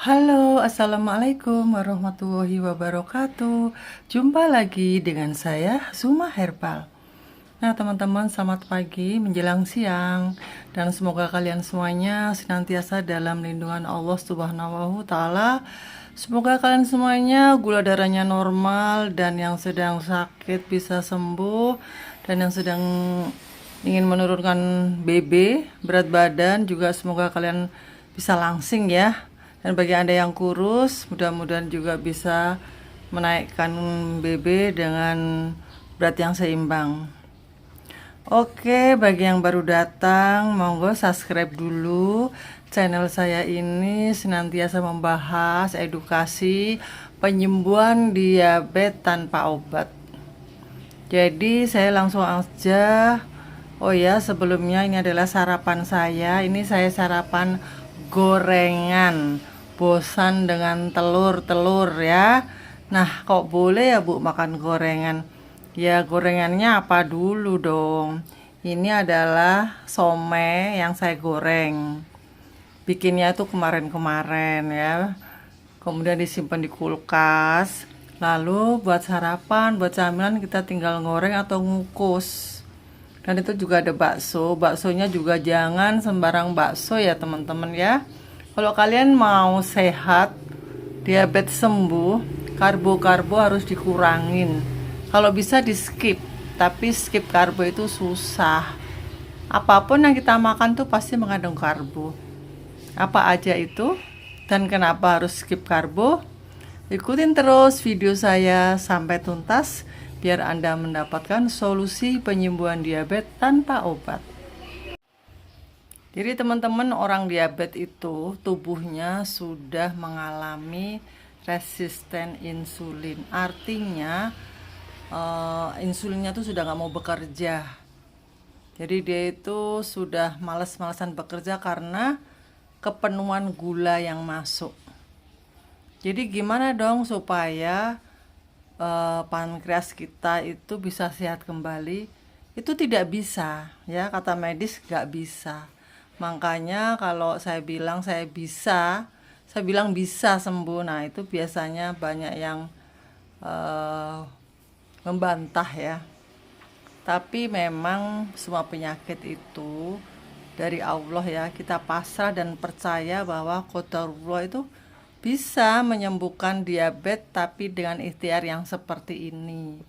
Halo, assalamualaikum warahmatullahi wabarakatuh. Jumpa lagi dengan saya, Zuma Herbal. Nah, teman-teman, selamat pagi menjelang siang, dan semoga kalian semuanya senantiasa dalam lindungan Allah Subhanahu wa Ta'ala. Semoga kalian semuanya gula darahnya normal, dan yang sedang sakit bisa sembuh, dan yang sedang ingin menurunkan BB, berat badan juga semoga kalian bisa langsing ya. Dan bagi Anda yang kurus, mudah-mudahan juga bisa menaikkan BB dengan berat yang seimbang. Oke, bagi yang baru datang, monggo subscribe dulu. Channel saya ini senantiasa membahas edukasi penyembuhan diabetes tanpa obat. Jadi saya langsung aja. Oh ya, sebelumnya ini adalah sarapan saya. Ini saya sarapan gorengan. Bosan dengan telur-telur ya. Nah, kok boleh ya Bu makan gorengan? Ya, gorengannya apa dulu dong? Ini adalah somai yang saya goreng. Bikinnya itu kemarin-kemarin ya. Kemudian disimpan di kulkas. Lalu buat sarapan, buat camilan kita tinggal goreng atau ngukus. Dan itu juga ada bakso. Baksonya juga jangan sembarang bakso ya teman-teman ya. Kalau kalian mau sehat, diabetes sembuh, karbo-karbo harus dikurangin. Kalau bisa di skip, tapi skip karbo itu susah. Apapun yang kita makan tuh pasti mengandung karbo. Apa aja itu? Dan kenapa harus skip karbo? Ikutin terus video saya sampai tuntas biar Anda mendapatkan solusi penyembuhan diabetes tanpa obat. Jadi teman-teman, orang diabetes itu tubuhnya sudah mengalami resisten insulin. Artinya insulinnya tuh sudah nggak mau bekerja. Jadi dia itu sudah males-malesan bekerja karena kepenuhan gula yang masuk. Jadi gimana dong supaya pankreas kita itu bisa sehat kembali? Itu tidak bisa ya, kata medis nggak bisa. Makanya kalau saya bilang bisa sembuh. Nah itu biasanya banyak yang membantah ya. Tapi memang semua penyakit itu dari Allah ya. Kita pasrah dan percaya bahwa qadarullah itu bisa menyembuhkan diabetes tapi dengan ikhtiar yang seperti ini.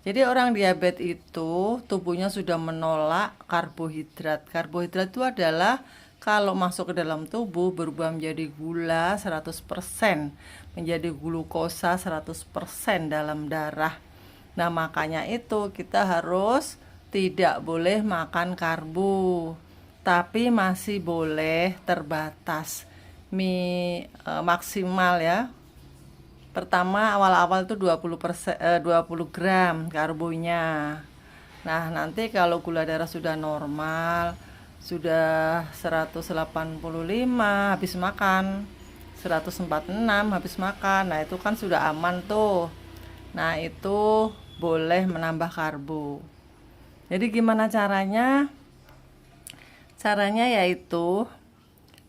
Jadi orang diabetes itu tubuhnya sudah menolak karbohidrat. Karbohidrat itu adalah kalau masuk ke dalam tubuh berubah menjadi gula 100%, menjadi glukosa 100% dalam darah. Nah, makanya itu kita harus tidak boleh makan karbo, tapi masih boleh terbatas. Maksimal ya. Pertama awal-awal itu 20 gram karbonya. Nah, nanti kalau gula darah sudah normal, sudah 185 habis makan, 146 habis makan. Nah, itu kan sudah aman tuh. Nah, itu boleh menambah karbo. Jadi gimana caranya? Caranya yaitu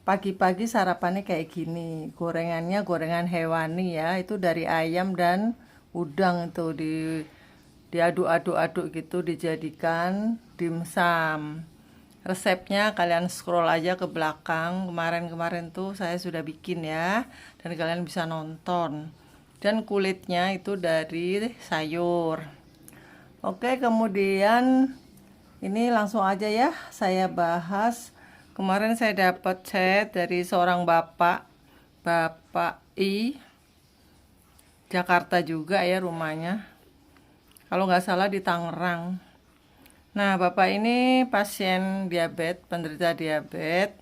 pagi-pagi sarapannya kayak gini. Gorengannya gorengan hewani ya. Itu dari ayam dan udang itu diaduk-aduk-aduk gitu dijadikan dimsum. Resepnya kalian scroll aja ke belakang. Kemarin-kemarin tuh saya sudah bikin ya. Dan kalian bisa nonton. Dan kulitnya itu dari sayur. Oke, kemudian ini langsung aja ya saya bahas. Kemarin saya dapat chat dari seorang bapak I, Jakarta juga ya rumahnya. Kalau nggak salah di Tangerang. Nah, bapak ini pasien diabetes, penderita diabetes.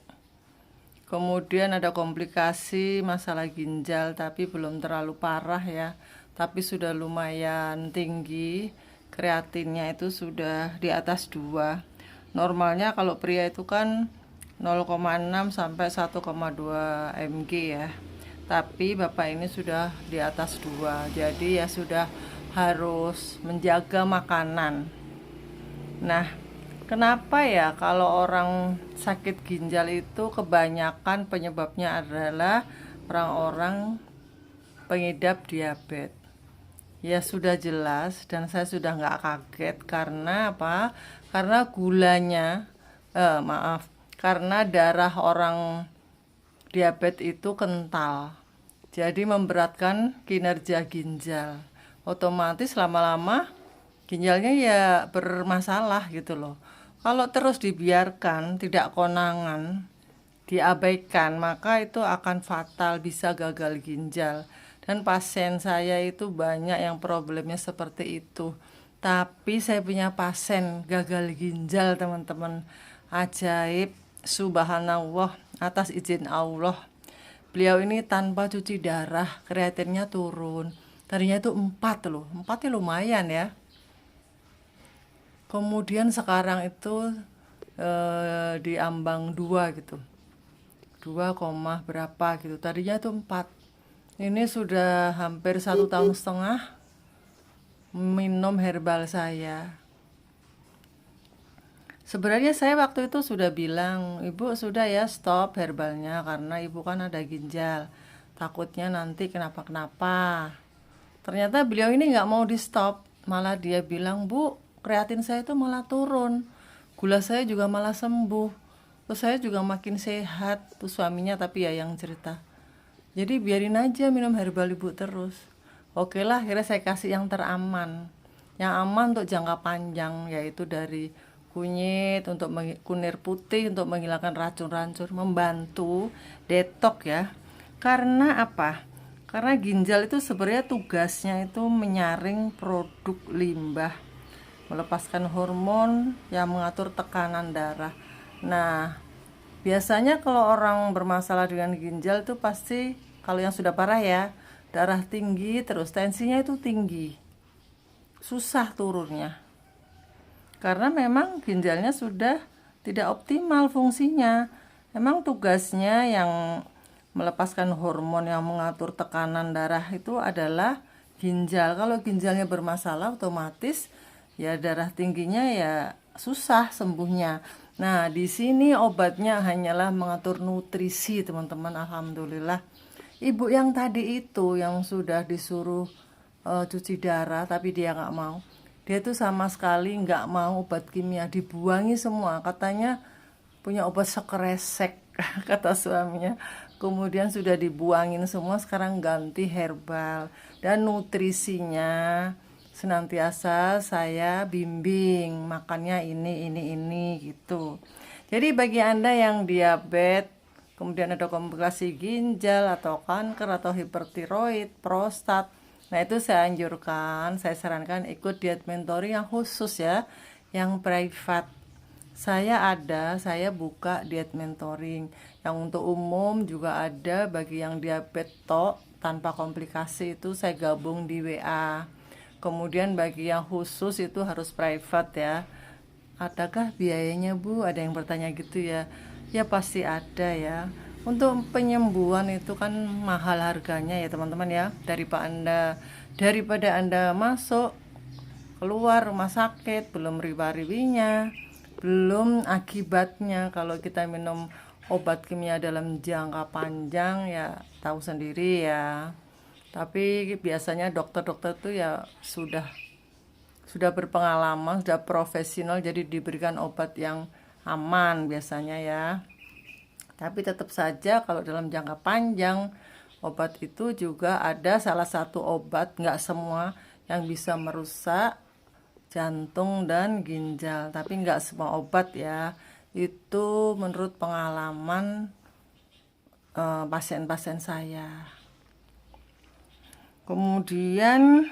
Kemudian ada komplikasi masalah ginjal, tapi belum terlalu parah ya. Tapi sudah lumayan tinggi. Kreatinnya itu sudah di atas 2. Normalnya kalau pria itu kan 0,6 sampai 1,2 mg ya. Tapi bapak ini sudah di atas 2. Jadi ya sudah harus menjaga makanan. Nah, kenapa ya kalau orang sakit ginjal itu kebanyakan penyebabnya adalah orang-orang pengidap diabetes. Ya sudah jelas dan saya sudah nggak kaget karena apa? Karena gulanya, karena darah orang diabetes itu kental. Jadi memberatkan kinerja ginjal. Otomatis lama-lama ginjalnya ya bermasalah gitu loh. Kalau terus dibiarkan, tidak konangan, diabaikan, maka itu akan fatal, bisa gagal ginjal. Dan pasien saya itu banyak yang problemnya seperti itu. Tapi saya punya pasien gagal ginjal, teman-teman. Ajaib, subhanallah, atas izin Allah. Beliau ini tanpa cuci darah, kreatinnya turun. Tadinya itu 4 loh, 4 ya lumayan ya. Kemudian sekarang itu di ambang 2 gitu. 2, berapa gitu. Tadinya itu 4. Ini sudah hampir 1,5 tahun minum herbal saya. Sebenarnya saya waktu itu sudah bilang, ibu sudah ya stop herbalnya karena ibu kan ada ginjal. Takutnya nanti kenapa-kenapa. Ternyata beliau ini nggak mau di stop. Malah dia bilang, bu, kreatin saya itu malah turun. Gula saya juga malah sembuh. Terus saya juga makin sehat. Tuh suaminya tapi ya yang cerita. Jadi biarin aja minum herbal ibu terus. Oke lah, akhirnya saya kasih yang teraman. Yang aman untuk jangka panjang, yaitu dari kunyit, untuk kunir putih, untuk menghilangkan racun-racun, membantu detok ya. Karena apa? Karena ginjal itu sebenarnya tugasnya itu menyaring produk limbah, melepaskan hormon yang mengatur tekanan darah. Nah, biasanya kalau orang bermasalah dengan ginjal itu pasti kalau yang sudah parah ya, darah tinggi terus tensinya itu tinggi. Susah turunnya. Karena memang ginjalnya sudah tidak optimal fungsinya. Memang tugasnya yang melepaskan hormon yang mengatur tekanan darah itu adalah ginjal. Kalau ginjalnya bermasalah otomatis ya darah tingginya ya susah sembuhnya. Nah, di sini obatnya hanyalah mengatur nutrisi, teman-teman. Alhamdulillah. Ibu yang tadi itu yang sudah disuruh cuci darah tapi dia nggak mau. Dia tuh sama sekali nggak mau obat kimia, dibuangi semua. Katanya punya obat sekresek, kata suaminya. Kemudian sudah dibuangin semua, sekarang ganti herbal. Dan nutrisinya senantiasa saya bimbing, makannya ini gitu. Jadi bagi Anda yang diabetes, kemudian ada komplikasi ginjal atau kanker atau hipertiroid, prostat, nah itu saya anjurkan, saya sarankan ikut diet mentoring yang khusus ya, yang private. Saya buka diet mentoring yang untuk umum juga ada, bagi yang diabetes tanpa komplikasi itu saya gabung di WA. Kemudian bagi yang khusus itu harus private ya. Adakah biayanya bu? Ada yang bertanya gitu ya. Ya pasti ada ya. Untuk penyembuhan itu kan mahal harganya ya teman-teman ya. Daripada anda masuk keluar rumah sakit, belum riba-ribinya, belum akibatnya kalau kita minum obat kimia dalam jangka panjang ya tahu sendiri ya. Tapi biasanya dokter-dokter tuh ya sudah berpengalaman, sudah profesional, jadi diberikan obat yang aman biasanya ya. Tapi tetap saja kalau dalam jangka panjang, obat itu juga ada salah satu obat, nggak semua, yang bisa merusak jantung dan ginjal. Tapi nggak semua obat ya. Itu menurut pengalaman pasien-pasien saya. Kemudian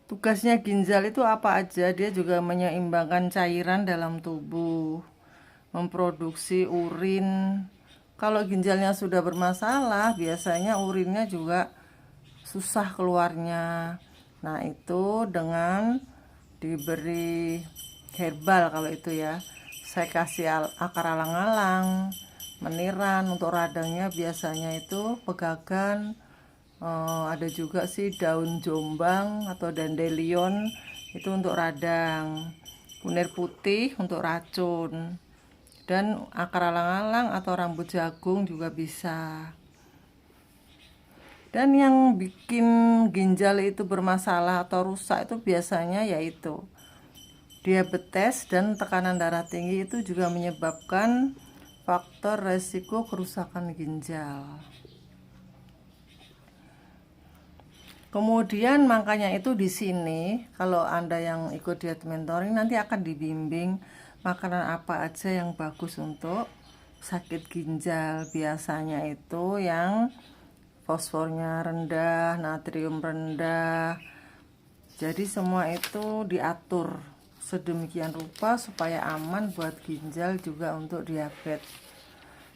tugasnya ginjal itu apa aja? Dia juga menyeimbangkan cairan dalam tubuh, memproduksi urin. Kalau ginjalnya sudah bermasalah, biasanya urinnya juga susah keluarnya. Nah, itu dengan diberi herbal kalau itu ya. Saya kasih akar alang-alang, meniran untuk radangnya biasanya itu pegagan. Ada juga sih daun jombang atau dandelion itu untuk radang, kunir putih untuk racun, dan akar alang-alang atau rambut jagung juga bisa. Dan yang bikin ginjal itu bermasalah atau rusak itu biasanya yaitu diabetes dan tekanan darah tinggi. Itu juga menyebabkan faktor resiko kerusakan ginjal. Kemudian makanya itu di sini kalau Anda yang ikut diet mentoring nanti akan dibimbing makanan apa aja yang bagus untuk sakit ginjal. Biasanya itu yang fosfornya rendah, natrium rendah. Jadi semua itu diatur sedemikian rupa supaya aman buat ginjal juga untuk diabetes.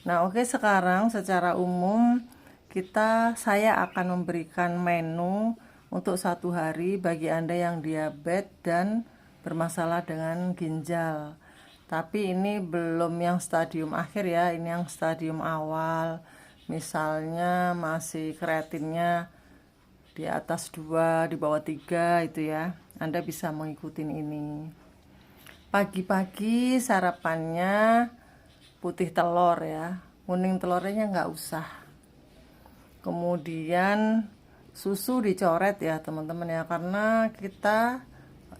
Nah, oke, sekarang secara umum saya akan memberikan menu untuk 1 hari bagi Anda yang diabetes dan bermasalah dengan ginjal. Tapi ini belum yang stadium akhir ya, ini yang stadium awal. Misalnya masih kreatinnya di atas 2, di bawah 3 itu ya. Anda bisa mengikuti ini. Pagi-pagi sarapannya putih telur ya. Kuning telurnya nggak usah. Kemudian susu dicoret ya teman-teman ya, karena kita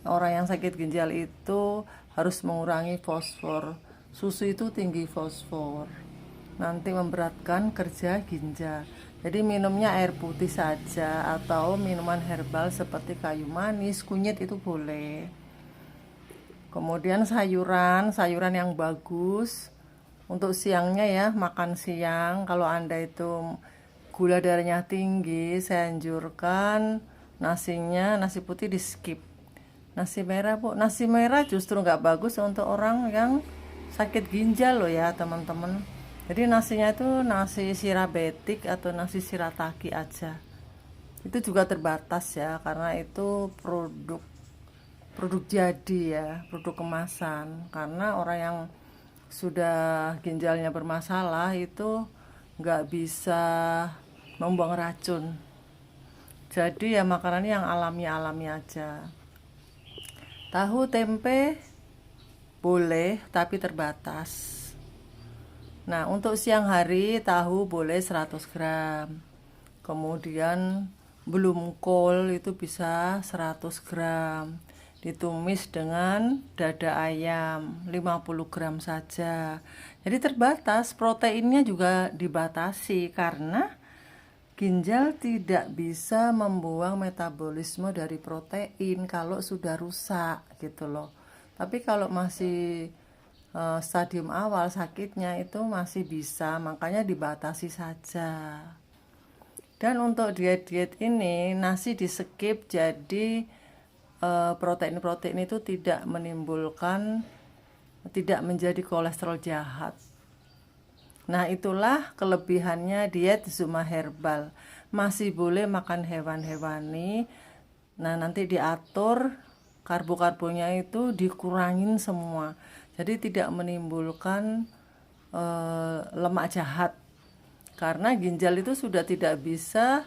orang yang sakit ginjal itu harus mengurangi fosfor. Susu itu tinggi fosfor, nanti memberatkan kerja ginjal. Jadi minumnya air putih saja atau minuman herbal seperti kayu manis, kunyit itu boleh. Kemudian sayuran yang bagus untuk siangnya ya, makan siang. Kalau Anda itu gula darahnya tinggi, saya anjurkan nasi putih di skip. Nasi merah bu, nasi merah justru nggak bagus untuk orang yang sakit ginjal loh ya teman-teman. Jadi nasinya itu nasi sirabetik atau nasi shirataki aja. Itu juga terbatas ya, karena itu produk jadi ya, produk kemasan. Karena orang yang sudah ginjalnya bermasalah itu nggak bisa membuang racun. Jadi ya makanan yang alami aja. Tahu tempe boleh tapi terbatas. Nah, untuk siang hari tahu boleh 100 gram. Kemudian belum kol itu bisa 100 gram. Ditumis dengan dada ayam 50 gram saja. Jadi terbatas, proteinnya juga dibatasi karena ginjal tidak bisa membuang metabolisme dari protein kalau sudah rusak gitu loh. Tapi kalau masih stadium awal sakitnya itu masih bisa, makanya dibatasi saja. Dan untuk diet-diet ini nasi di skip, jadi protein-protein itu tidak menjadi kolesterol jahat. Nah, itulah kelebihannya diet Zuma Herbal. Masih boleh makan hewan-hewani. Nah, nanti diatur karbo-karbonya itu dikurangin semua. Jadi tidak menimbulkan lemak jahat. Karena ginjal itu sudah tidak bisa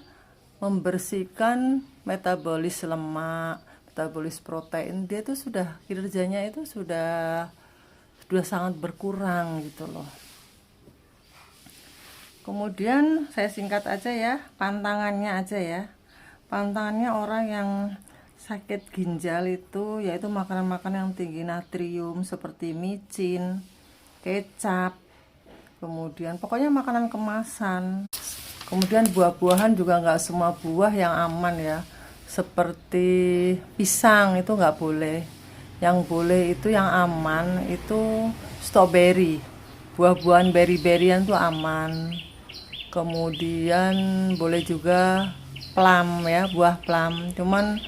membersihkan metabolis lemak, metabolis protein. Dia itu sudah kinerjanya itu sudah sangat berkurang gitu loh. Kemudian saya singkat aja ya, pantangannya aja ya. Pantangannya orang yang sakit ginjal itu yaitu makanan-makanan yang tinggi natrium seperti micin, kecap, kemudian pokoknya makanan kemasan. Kemudian buah-buahan juga nggak semua buah yang aman ya. Seperti pisang itu nggak boleh. Yang boleh itu yang aman itu strawberry. Buah-buahan berry-berryan tuh aman. Kemudian boleh juga plum ya, buah plum. Cuman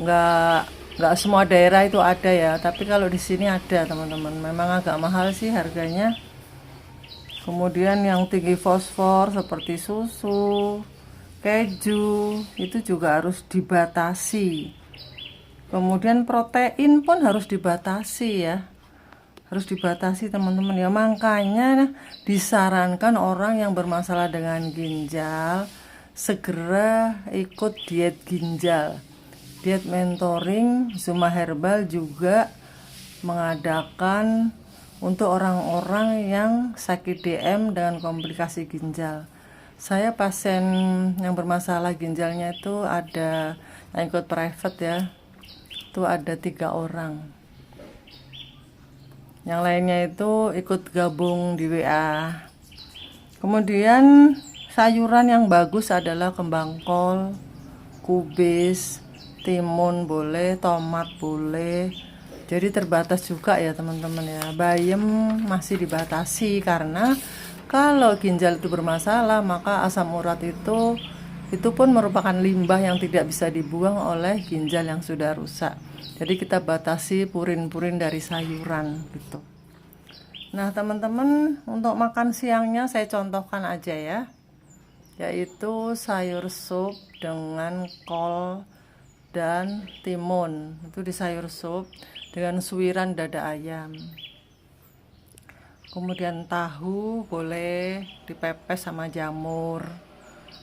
nggak semua daerah itu ada ya. Tapi kalau di sini ada teman-teman. Memang agak mahal sih harganya. Kemudian yang tinggi fosfor seperti susu, keju itu juga harus dibatasi. Kemudian protein pun harus dibatasi ya. Harus dibatasi teman-teman ya. Makanya disarankan orang yang bermasalah dengan ginjal segera ikut diet ginjal. Diet mentoring Zuma Herbal juga mengadakan untuk orang-orang yang sakit DM dengan komplikasi ginjal. Saya pasien yang bermasalah ginjalnya itu ada yang ikut private ya, itu ada 3 orang. Yang lainnya itu ikut gabung di WA. Kemudian sayuran yang bagus adalah kembang kol, kubis, timun boleh, tomat boleh. Jadi terbatas juga ya teman-teman ya. Bayam masih dibatasi karena kalau ginjal itu bermasalah, maka asam urat itu pun merupakan limbah yang tidak bisa dibuang oleh ginjal yang sudah rusak. Jadi kita batasi purin-purin dari sayuran gitu. Nah teman-teman, untuk makan siangnya saya contohkan aja ya, yaitu sayur sup dengan kol dan timun. Itu di sayur sup dengan suiran dada ayam. Kemudian tahu boleh dipepes sama jamur.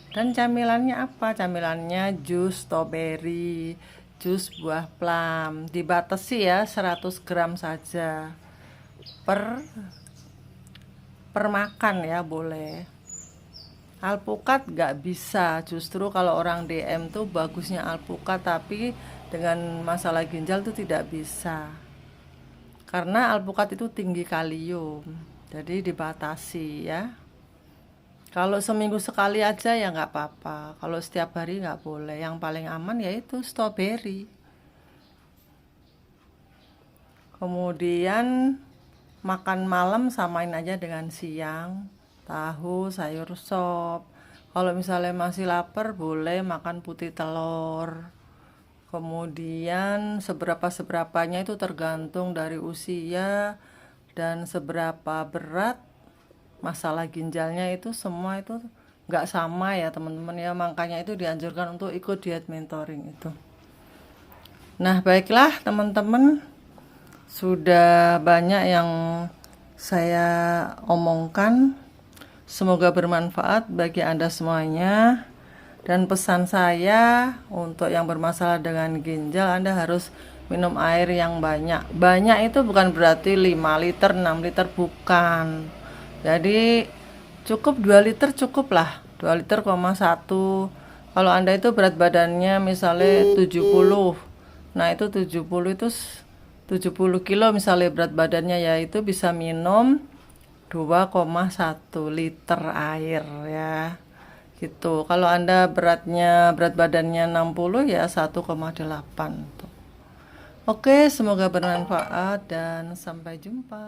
Dan camilannya apa? Camilannya jus strawberry, jus buah plum. Dibatasi ya 100 gram saja per makan ya boleh. Alpukat nggak bisa, justru kalau orang DM tuh bagusnya alpukat, tapi dengan masalah ginjal tuh tidak bisa. Karena alpukat itu tinggi kalium, jadi dibatasi ya. Kalau seminggu sekali aja ya nggak apa-apa. Kalau setiap hari nggak boleh. Yang paling aman yaitu strawberry. Kemudian makan malam samain aja dengan siang. Tahu, sayur sop. Kalau misalnya masih lapar boleh makan putih telur. Kemudian seberapa-seberapanya itu tergantung dari usia dan seberapa berat masalah ginjalnya, itu semua itu nggak sama ya teman-teman ya. Makanya itu dianjurkan untuk ikut diet mentoring itu. Nah baiklah teman-teman, sudah banyak yang saya omongkan. Semoga bermanfaat bagi Anda semuanya. Dan pesan saya untuk yang bermasalah dengan ginjal, Anda harus minum air yang banyak. Banyak itu bukan berarti 5 liter, 6 liter, bukan. Jadi cukup 2 liter cukup lah. 2 liter, 1. Kalau Anda itu berat badannya misalnya 70. Nah itu 70 itu 70 kilo misalnya berat badannya, ya itu bisa minum 2,1 liter air ya gitu. Kalau Anda berat badannya 60 ya 1,8 tuh. Oke, semoga bermanfaat dan sampai jumpa.